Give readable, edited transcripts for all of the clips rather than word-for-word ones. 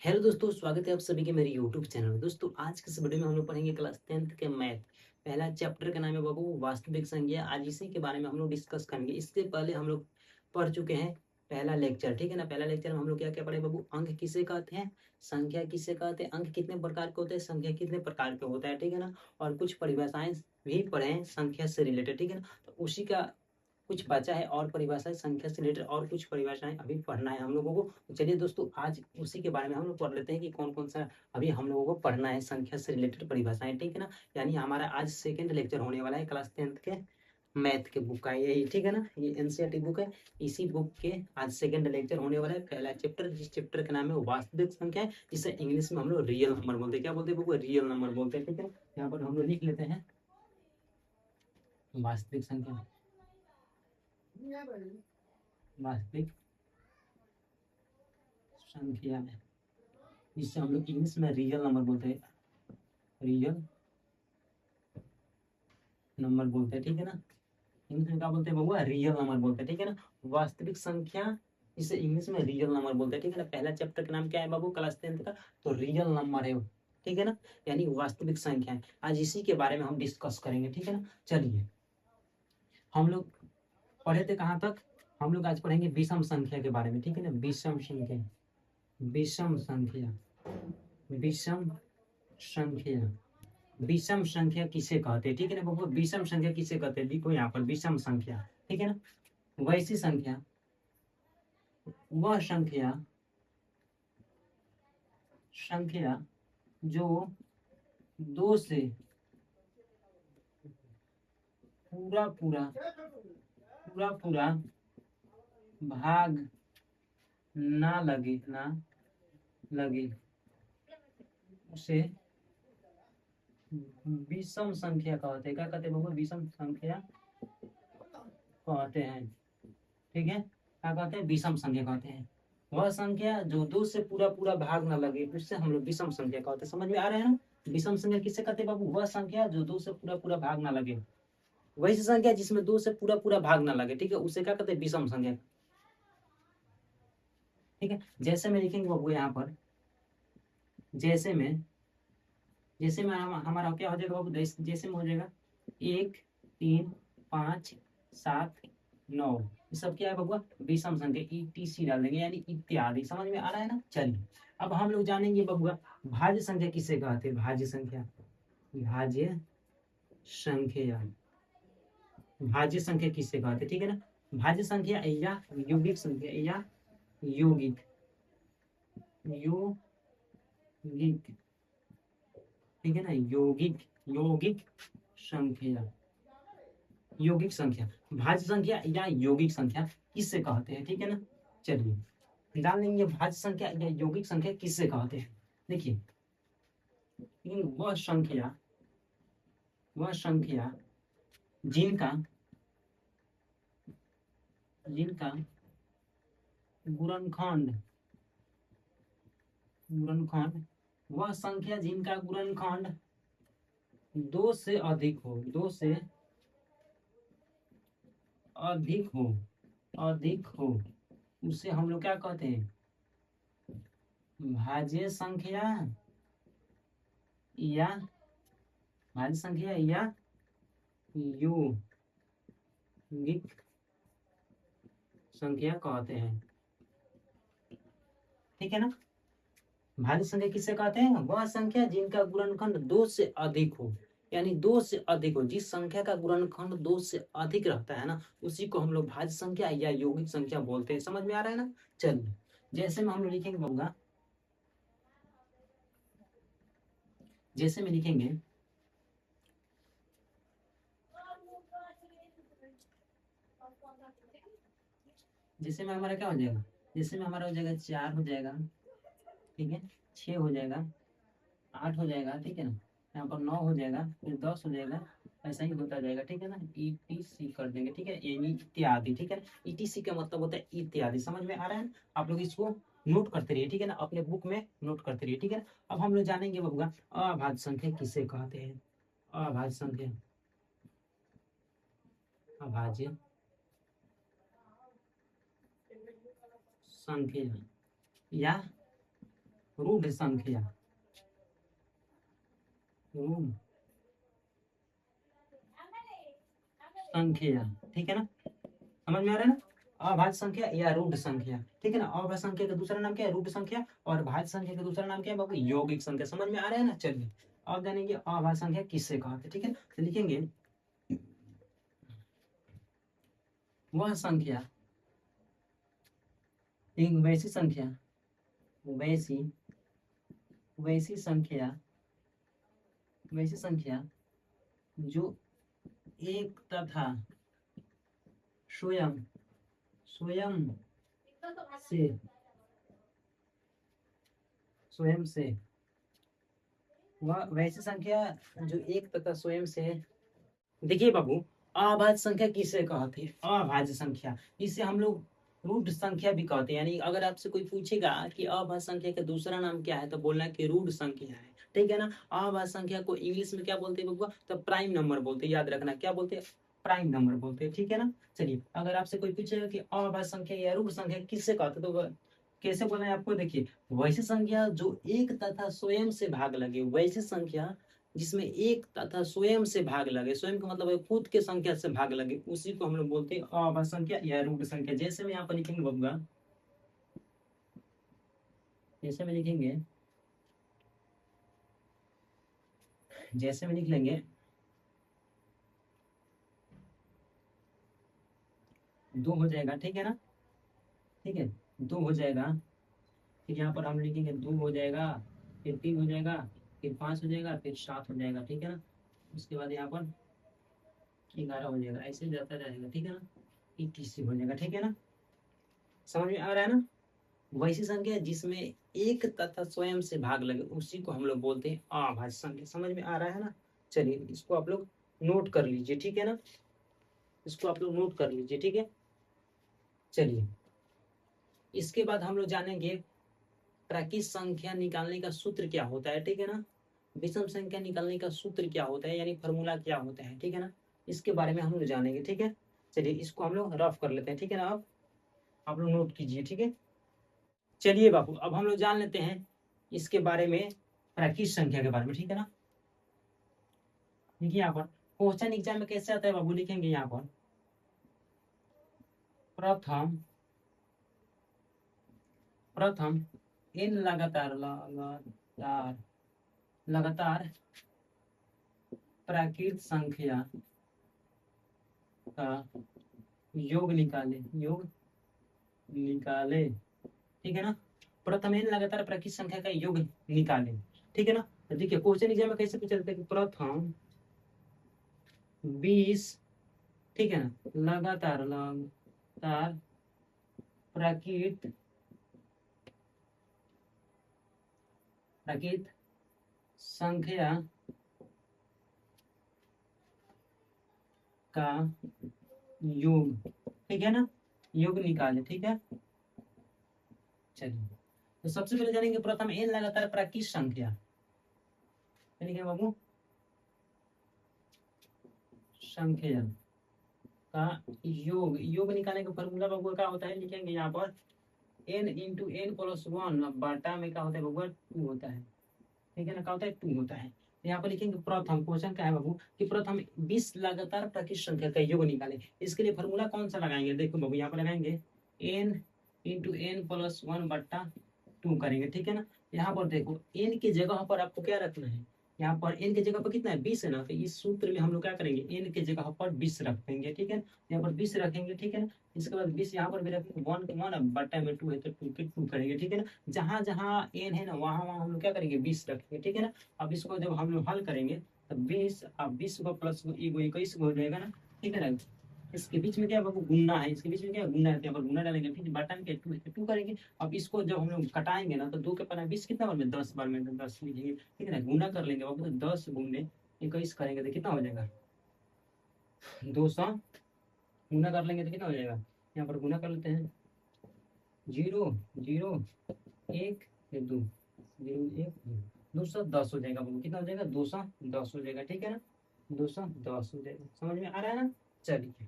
Hello दोस्तों, स्वागत है आप सभी के मेरे यूट्यूब चैनल में। दोस्तों, आज के इस वीडियो में हम लोग पढ़ेंगे क्लास 10th के मैथ। पहला चैप्टर का नाम है बाबू वास्तविक संख्या। आज इसी के बारे में हम लोग डिस्कस करेंगे। इससे पहले हम लोग पढ़ चुके हैं पहला लेक्चर, ठीक है ना। पहला लेक्चर में हम लोग क्या क्या पढ़े बाबू? अंक किसे कहते हैं, संख्या किसे कहते हैं, अंक कितने प्रकार के होते हैं, संख्या कितने प्रकार के होता है, ठीक है ना। और कुछ परिभाषाएं भी पढ़े हैं संख्या से रिलेटेड, ठीक है ना। तो उसी का कुछ बचा है और परिभाषाएं संख्या से रिलेटेड, और कुछ परिभाषाएं अभी पढ़ना है हम लोगों को। तो चलिए दोस्तों, आज उसी के बारे में हम लोग पढ़ लेते हैं कि कौन कौन सा अभी हम लोगों को पढ़ना है संख्या से रिलेटेड परिभाषाएं, ठीक है ना। यानी हमारा आज सेकंड लेक्चर होने वाला है क्लास 10th के मैथ के बुक का। यही ठीक है ना, ये एनसीईआरटी बुक है। इसी बुक के आज सेकंड लेक्चर होने वाला है। पहला चैप्टर, जिस चैप्टर का नाम है वास्तविक संख्या है, जिसे इंग्लिश में हम लोग रियल नंबर बोलते हैं। क्या बोलते हैं बुक? रियल नंबर बोलते हैं, ठीक है। यहाँ पर हम लोग लिख लेते हैं वास्तविक संख्या। वास्तविक संख्या है, जिससे हम लोग इंग्लिश में रियल नंबर बोलते हैं। रियल नंबर बोलते हैं, ठीक है ना। इंग्लिश में क्या बोलते हैं बबुआ? रियल नंबर बोलते हैं, ठीक है ना। वास्तविक संख्या, इसे इंग्लिश में रियल नंबर बोलते हैं, ठीक है ना। पहला चैप्टर का नाम क्या है बाबू क्लास 10th का? तो रियल नंबर है वो, ठीक है ना। यानी वास्तविक संख्या है। आज इसी के बारे में हम डिस्कस करेंगे, ठीक है ना। चलिए, हम लोग पढ़े थे कहाँ तक? हम लोग आज पढ़ेंगे विषम संख्या के बारे में, ठीक है ना। विषम संख्या, विषम संख्या, विषम संख्या। विषम संख्या किसे कहते हैं, ठीक है ना बबुआ। विषम संख्या किसे कहते हैं? देखो यहाँ पर विषम संख्या, ठीक है ना। वैसी संख्या, वह संख्या, संख्या जो दो से पूरा पूरा पूरा पूरा भाग ना लगे, ना लगे, उसे विषम संख्या कहते हैं। क्या कहते हैं बबुआ? विषम संख्या कहते हैं, ठीक है। क्या कहते हैं? विषम संख्या कहते हैं। वह संख्या जो दो से पूरा पूरा भाग ना लगे, उससे हम लोग विषम संख्या कहते हैं। समझ में आ रहा है ना? विषम संख्या किससे कहते हैं बाबू? वह संख्या जो दो से पूरा पूरा भाग ना लगे। वैसी संख्या जिसमें दो से पूरा पूरा भाग ना लगे, ठीक है, उसे क्या कहते हैं? विषम संख्या, ठीक है। जैसे में लिखेंगे बाबू यहाँ पर, जैसे में, जैसे में हमारा क्या हो जाएगा बाबू? जैसे में हो जाएगा 1, 3, 5, 7, 9। ये सब क्या है बबुआ? विषम संख्या। ईटीसी डाल देंगे, यानी इत्यादि। समझ में आ रहा है ना? चलिए, अब हम लोग जानेंगे बबुआ भाज्य संख्या किसे कहते हैं। भाज्य संख्या, भाज्य संख्या, भाज्य संख्या किसे कहते हैं, ठीक है ना। भाज्य संख्या या यौगिक संख्या, या यौगिक, यौगिक, ठीक है ना। यौगिक, यौगिक संख्या, यौगिक संख्या, भाज्य संख्या या यौगिक संख्या किससे कहते हैं, ठीक है ना। चलिए जान लेंगे भाज्य संख्या या यौगिक संख्या किससे कहते हैं। देखिए, वह संख्या, वह संख्या जिनका, जिनका गुणनखंड, गुणनखंड, वह संख्या जिनका गुणनखंड दो से अधिक हो, दो से अधिक हो, अधिक हो, उसे हम लोग क्या कहते हैं? भाज्य संख्या या, भाज्य संख्या या यौगिक संख्या कहते हैं, ठीक है ना। भाज्य संख्या किससे कहते हैं? वह संख्या जिनका गुणनखंड दो से अधिक हो, यानी दो से अधिक हो। जिस संख्या का गुणनखंड दो से अधिक रहता है ना, उसी को हम लोग भाज्य संख्या या यौगिक संख्या बोलते हैं। समझ में आ रहा है ना? चलिए, जैसे में हम लोग लिखेंगे बाबूगा, जैसे में लिखेंगे, जैसे में हमारा क्या हो जाएगा? जैसे में हमारा हो जाएगा 4 हो जाएगा, ठीक है, 6 हो जाएगा, 8 हो जाएगा, ठीक है ना। यहाँ पर 9 हो जाएगा, फिर 10 हो जाएगा, ऐसा ही होता जाएगा, ठीक है ना। ईटीसी कर देंगे, ठीक है, यानी इत्यादि, ठीक है। ईटीसी का मतलब होता है इत्यादि। समझ में आ रहा है? आप लोग इसको नोट करते रहिए, ठीक है ना, अपने बुक में नोट करते रहिए, ठीक है। अब हम लोग जानेंगे बबुआ अभाज्य संख्या किसे कहते हैं। अभाज्य संख्या, अभाज्य संख्या या रूढ़ संख्या, रूढ़ संख्या, ठीक है ना, समझ में आ रहा है ना। अभाज्य संख्या या रूढ़ संख्या, ठीक है ना। अभाज्य संख्या का दूसरा नाम क्या है, रूढ़ संख्या, और भाज्य संख्या का दूसरा नाम क्या है बाबू, यौगिक संख्या। समझ में आ रहा है ना। चलिए अब जानेंगे अभाज्य संख्या किससे कहते हैं, ठीक है। तो लिखेंगे वह संख्या, एक वैसी संख्या, वैसी वैसी संख्या, वैसी संख्या जो एक तथा स्वयं स्वयं से स्वयं से वह वैसी संख्या जो एक तथा स्वयं से, देखिए बाबू, अभाज्य संख्या किसे कहते हैं, अभाज्य संख्या, इसे हम लोग रूढ़ संख्या भी कहते हैं। यानी अगर आपसे कोई पूछेगा कि अभाज्य संख्या का दूसरा नाम क्या है, तो बोलना कि रूढ़ संख्या है, ठीक है ना। अभाज्य संख्या को इंग्लिश में क्या बोलते हैं बबुआ, तो प्राइम नंबर बोलते हैं, याद रखना क्या बोलते हैं, प्राइम नंबर बोलते हैं, ठीक है ना। चलिए अगर आपसे कोई पूछेगा कि अभाज्य संख्या या रूढ़ संख्या किससे कहते हैं, तो कैसे बोलना है आपको, देखिए, वैसी संख्या जो एक तथा स्वयं से भाग लगे, वैसी संख्या जिसमें एक तथा स्वयं से भाग लगे, स्वयं का मतलब है खुद के संख्या से भाग लगे, उसी को हम लोग बोलते हैं अभाज्य संख्या या रूढ़ संख्या। जैसे मैं यहाँ पर लिखेंगे बबुआ, जैसे में लिखेंगे, जैसे में लिख लेंगे 2 हो जाएगा, ठीक है ना, ठीक है, 2 हो जाएगा, फिर यहाँ पर हम लिखेंगे 2 हो जाएगा, फिर 3 हो जाएगा, फिर 5 हो जाएगा, फिर 7 हो जाएगा, ठीक है ना। उसके बाद यहाँ पर 11 हो जाएगा, ऐसे जाता रहेगा, ठीक है ना, 21 हो जाएगा, ठीक है ना। समझ में आ रहा है ना। वैसी संख्या जिसमें एक तथा स्वयं से भाग लगे, उसी को हम लोग बोलते हैं अभाज्य संख्या। समझ में आ रहा है ना। चलिए इसको आप लोग नोट कर लीजिए, ठीक है ना, इसको आप लोग नोट कर लीजिए, ठीक है। चलिए इसके बाद हम लोग जानेंगे प्राकृत संख्या निकालने का सूत्र क्या होता है, ठीक है ना। विषम संख्या निकालने का सूत्र क्या होता है, यानी फॉर्मूला क्या होता है, ठीक है ना, इसके बारे में हम लोग जानेंगे, ठीक है। चलिए इसको हम लोग रफ कर लेते हैं, ठीक है ना। अब आप लोग नोट कीजिए, ठीक है। चलिए बाबू अब हम लोग जान लेते हैं इसके बारे में, प्राकृत संख्या के बारे में, ठीक है ना। देखिए यहाँ पर क्वेश्चन एग्जाम में कैसे आता है बाबू, लिखेंगे यहाँ पर प्रथम प्रथम इन लगातार लगातार लगातार प्राकृत संख्या का योग निकाले, योग निकाले, ठीक है ना। प्रथम इन लगातार प्राकृत संख्या का योग निकाले, ठीक है ना। तो देखिए क्वेश्चन एग्जाम में कैसे पूछा जाता है कि प्रथम 20, ठीक है ना, लगातार लगातार प्राकृत प्राकृत संख्या का योग, ठीक है ना, योग निकाले, ठीक है। चलिए तो सबसे पहले जानेंगे प्रथम एन लगातार प्राकृत संख्या, यानी क्या बाबू, संख्या का योग, योग निकालने का फॉर्मूला बाबू क्या होता है, लिखेंगे यहाँ पर n इंटू एन प्लस 1 बाटा में क्या होता है बाबू, 2 होता है, ठीक है ना, क्या होता है 2 होता है। तो यहाँ पर लिखेंगे प्रथम, क्वेश्चन क्या है बाबू कि प्रथम 20 लगातार प्राकृत संख्या का योग निकाले। इसके लिए फॉर्मूला कौन सा लगाएंगे, देखो बाबू यहाँ पर लगाएंगे n इंटू एन प्लस 1 बट्टा 2 करेंगे, ठीक है ना। यहाँ पर देखो n की जगह पर आपको क्या रखना है, यहाँ पर n की जगह पर कितना है 20 है ना, तो इस सूत्र में हम लोग क्या करेंगे n की जगह पर 20 रख देंगे, ठीक है। यहाँ पर 20 रखेंगे, ठीक है ना। इसके बाद 20 यहाँ पर भी रखेंगे, 1 के 1 बट्टा में 2 है तो 2 के 2 करेंगे, ठीक है ना। जहां जहां n है ना वहां वहां हम लोग क्या करेंगे 20 रखेंगे, ठीक है ना। अब इसको जब हम लोग हल करेंगे तो 20, अब 20 को प्लस 21 हो जाएगा ना, ठीक है ना। इसके बीच में क्या बाबू गुना है, इसके बीच में क्या गुना है, यहाँ पर गुना डालेंगे, फिर बटन के 2 करेंगे। अब इसको जब हम लोग कटाएंगे ना तो 2 के पन्ना 20 कितना बार में 10 बार में 10 लिखेंगे, ठीक है ना। गुना कर लेंगे बाबू, तो 10 गुने 21 करेंगे तो कितना हो जाएगा 200, गुना कर लेंगे तो कितना हो जाएगा, यहाँ पर गुना कर लेते हैं 0 0 1 2 0 1 210 हो जाएगा बाबू, कितना हो जाएगा 210 हो जाएगा, ठीक है ना, 210 हो जाएगा। समझ में आ रहा है ना। चलिए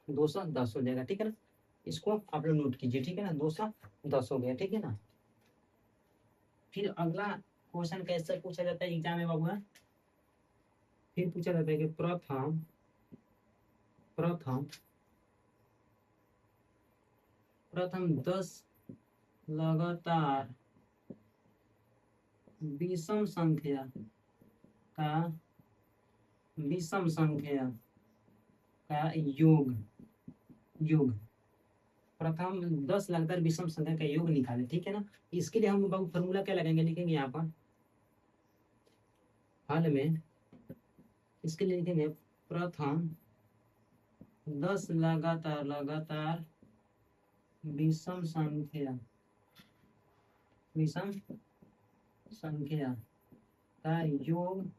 210 हो जाएगा, ठीक है ना। इसको आप लोग नोट कीजिए, ठीक है ना, 210 हो गया, ठीक है ना। फिर अगला क्वेश्चन कैसे पूछा जाता है एग्जाम में बाबू, फिर पूछा जाता है कि प्रथम प्रथम प्रथम 10 लगातार विषम संख्या का विषम संख्या का योग योग प्रथम 10 लगातार विषम संख्या का योग निकाले, ठीक है ना। इसके लिए हम बाबू फॉर्मूला क्या लगाएंगे, लिखेंगे यहाँ पर हल में, इसके लिए लिखेंगे प्रथम 10 लगातार विषम संख्या का योग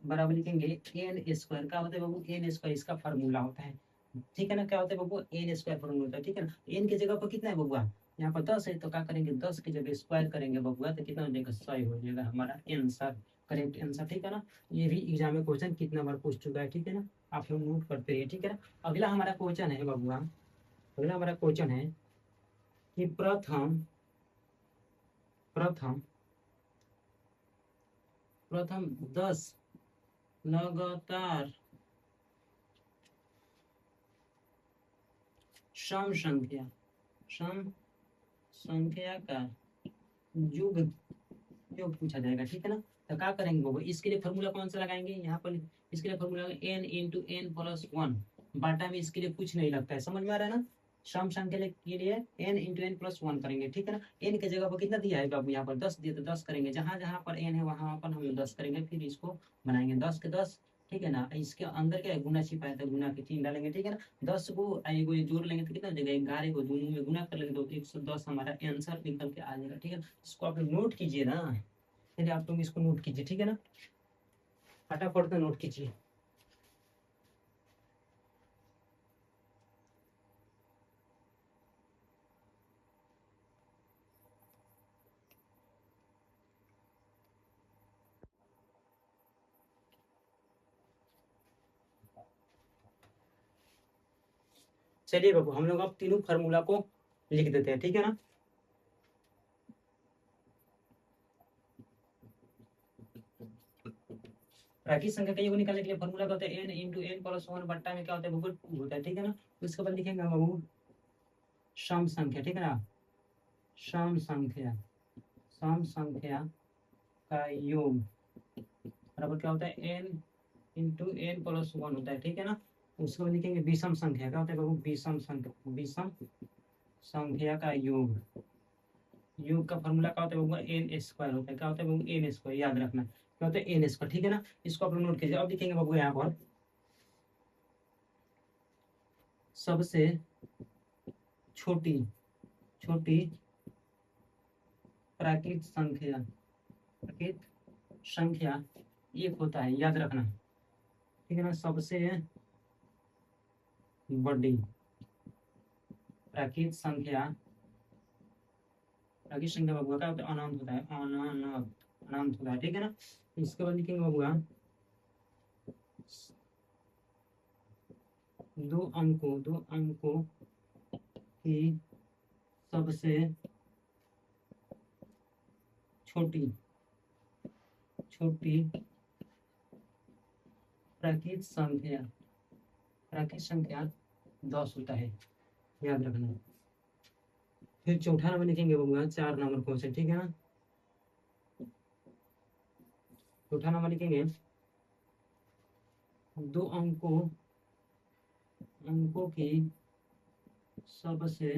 बराबर लिखेंगे एन स्क्वायर। क्या होता है बाबू, एन स्क्वायर इसका फॉर्मूला होता है, ठीक है ना। क्या होता है बाबू, एन स्क्वायर फॉर्मूला होता है, ठीक है ना। एन की जगह पर कितना है बबुआ, यहाँ पर 10 है, तो क्या करेंगे 10 की जगह स्क्वायर करेंगे बबुआ, तो कितना हो जाएगा 100 हो जाएगा हमारा आंसर, करेक्ट आंसर, ठीक है ना। ये भी एग्जाम में क्वेश्चन कितना बार पूछ चुका है, ठीक है ना, आप लोग नोट करते रहिए, ठीक है ना। अगला हमारा क्वेश्चन है बबुआ, अगला हमारा क्वेश्चन है कि प्रथम प्रथम प्रथम 10 लगातार सम संख्या का योग योग पूछा जाएगा, ठीक है ना। तो क्या करेंगे बाबू, इसके लिए फॉर्मूला कौन सा लगाएंगे यहाँ पर, इसके लिए formula n into n plus 1 बाटा में, इसके लिए कुछ नहीं लगता है, समझ में आ रहा है ना। सम संख्या के लिए n इंटू एन प्लस 1 करेंगे, ठीक है ना। n की जगह पर कितना दिया है बाबू, यहाँ पर 10 दिया, तो 10 करेंगे, जहां जहां पर n है वहां पर हम 10 करेंगे, फिर इसको बनाएंगे 10 के 10, ठीक है ना। इसके अंदर क्या है, गुना छिपा है, तो गुना के 3 डालेंगे, ठीक है ना। 10 को को जोड़ लेंगे तो कितना हो जाएगा 11 को दोनों में गुना कर लेंगे तो 110 हमारा आंसर निकल के आ जाएगा, ठीक है। इसको आप नोट कीजिए ना, चलिए आप लोग इसको नोट कीजिए, ठीक है ना, फटाफट से नोट कीजिए। चलिए बाबू, हम लोग अब तीनों फार्मूला को लिख देते हैं, ठीक है ना। प्राकृतिक संख्या का योग निकालने के लिए फॉर्मूला क्या होता है, n इंटू एन प्लस 1 बट्टा में क्या होता है बाबू, 2 होता है, ठीक है ना। तो इसके बाद लिखेंगे बाबू सम संख्या, ठीक है ना, सम संख्या का योग बराबर क्या होता है, n इंटू एन प्लस 1 होता है, ठीक है ना। उसके बाद लिखेंगे विषम संख्या, क्या होता है बाबू, विषम संख्या का योग योग का फॉर्मूला क्या होता है बाबू, एन स्क्वायर होता है, क्या होता है बाबू, एन स्क्वायर, याद रखना क्या होता है, एन स्क्वायर, ठीक है ना। इसको आप लोग नोट कीजिए। अब लिखेंगे बाबू यहाँ पर सबसे छोटी छोटी प्राकृत संख्या एक होता है, याद रखना, ठीक है ना। सबसे बड़ी प्राकृत संख्या बबुआ क्या होता है, अनंत होता है, अनंत होता है, ठीक है ना। इसके बाद लिखेंगे बबुआ दो अंकों की सबसे छोटी प्राकृत संख्या 10 होता है, याद रखना। फिर चौथा नंबर लिखेंगे बबुआ 4 नंबर क्वेश्चन, ठीक है ना। चौथा नंबर लिखेंगे दो अंकों की सबसे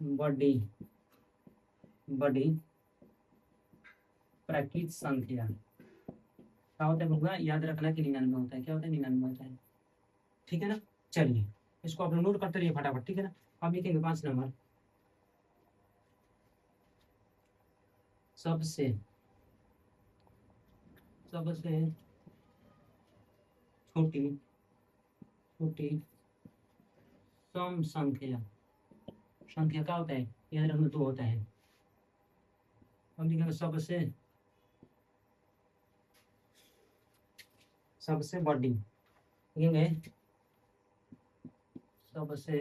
बड़ी प्राकृत संख्या क्या होता है बबुआ, याद रखना कि 99 होता है, क्या होता है 99 होता है, ठीक है ना। चलिए इसको आप नोट करते रहिए फटाफट, ठीक है ना। अब लिखेंगे 5 नंबर सबसे छोटी सम संख्या क्या होता है, याद रखना 2 होता है। अब लिखेंगे सबसे बड़ी, लिखेंगे सबसे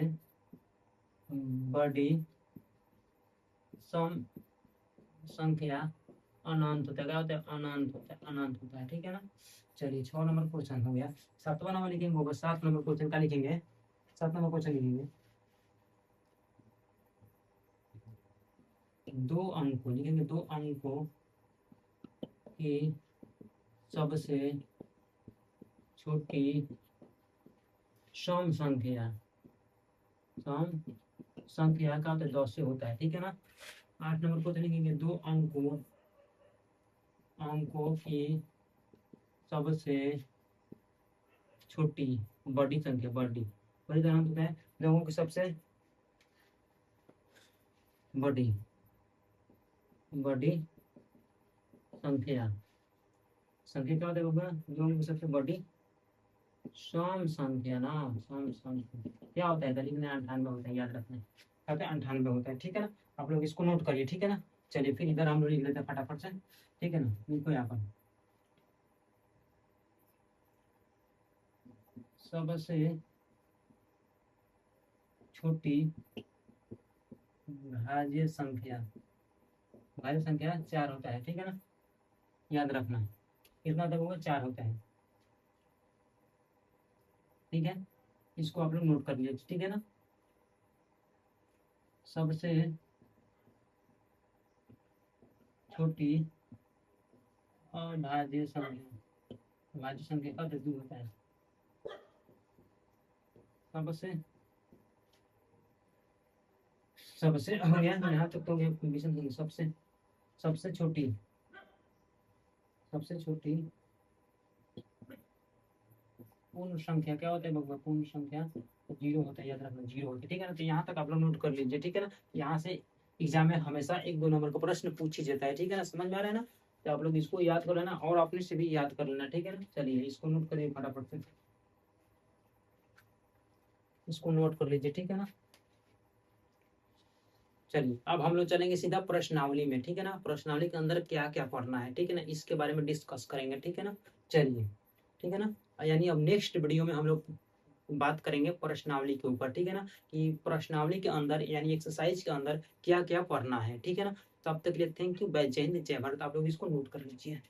बड़ी सम संख्या अनंत होता है। क्या होता है? अनंत होता है, अनंत होता है। ठीक है ना। चलिए 6 नंबर क्वेश्चन हो गया। 7वां नंबर लिखेंगे होगा। 7 नंबर क्वेश्चन का लिखेंगे। 7 नंबर क्वेश्चन लिखेंगे। 2 अंकों लिखेंगे। 2 अंकों की सबसे छोटी सम संख्या, सम संख्या का तो 10 से होता है। ठीक है ना। 8 नंबर क्वेश्चन लिखेंगे। 2 अंकों की सबसे छोटी बड़ी संख्या, बड़ी बड़ी का नाम होता है। लोगों की सबसे बड़ी बड़ी संख्या, संख्या क्या होता है बाबा? लोगों की सबसे बड़ी सम संख्या ना, सम संख्या क्या होता है? दलील में 98 होता है, याद रखना। क्या होता है? 98 होता है। ठीक है ना। आप लोग इसको नोट करिए। ठीक है ना। चलिए फिर इधर हम लोग लिख लेते हैं फटाफट से। ठीक है ना। लिखो यहाँ पर सबसे छोटी भाज्य संख्या, भाज्य संख्या 4 होता है। ठीक है ना। याद रखना कितना तक होगा? 4 होता है। ठीक है। इसको आप लोग नोट कर लीजिए। ठीक है ना। सबसे छोटी अभाज्य संख्या, भाज्य संख्या का जो होता है। सबसे सबसे हो गया यहाँ तक तो हो गया कंडीशन। सबसे सबसे छोटी, सबसे छोटी पूर्ण संख्या क्या होता है भगवान? पूर्ण संख्या 0 होता है। याद रखना 0 होता है। ठीक है ना। तो यहाँ तक आप लोग नोट कर लीजिए। ठीक है ना। यहाँ से एग्जाम में हमेशा 1-2 नंबर का प्रश्न पूछ ही जाता है। ठीक है ना। समझ में आ रहा है ना। तो आप लोग इसको याद कर लेना और अपने से भी याद कर लेना। ठीक है ना। चलिए इसको नोट करिए फटाफट से, इसको नोट कर लीजिए। ठीक है ना। चलिए अब हम लोग चलेंगे सीधा प्रश्नावली में। ठीक है ना। प्रश्नावली के अंदर क्या क्या पढ़ना है, ठीक है ना, इसके बारे में डिस्कस करेंगे। ठीक है ना। चलिए ठीक है ना। यानी अब नेक्स्ट वीडियो में हम लोग बात करेंगे प्रश्नावली के ऊपर। ठीक है ना। कि प्रश्नावली के अंदर यानी एक्सरसाइज के अंदर क्या क्या पढ़ना है। ठीक है ना। तब तक के लिए थैंक यू। जय हिंद, जय भारत। आप लोग इसको नोट कर लीजिए।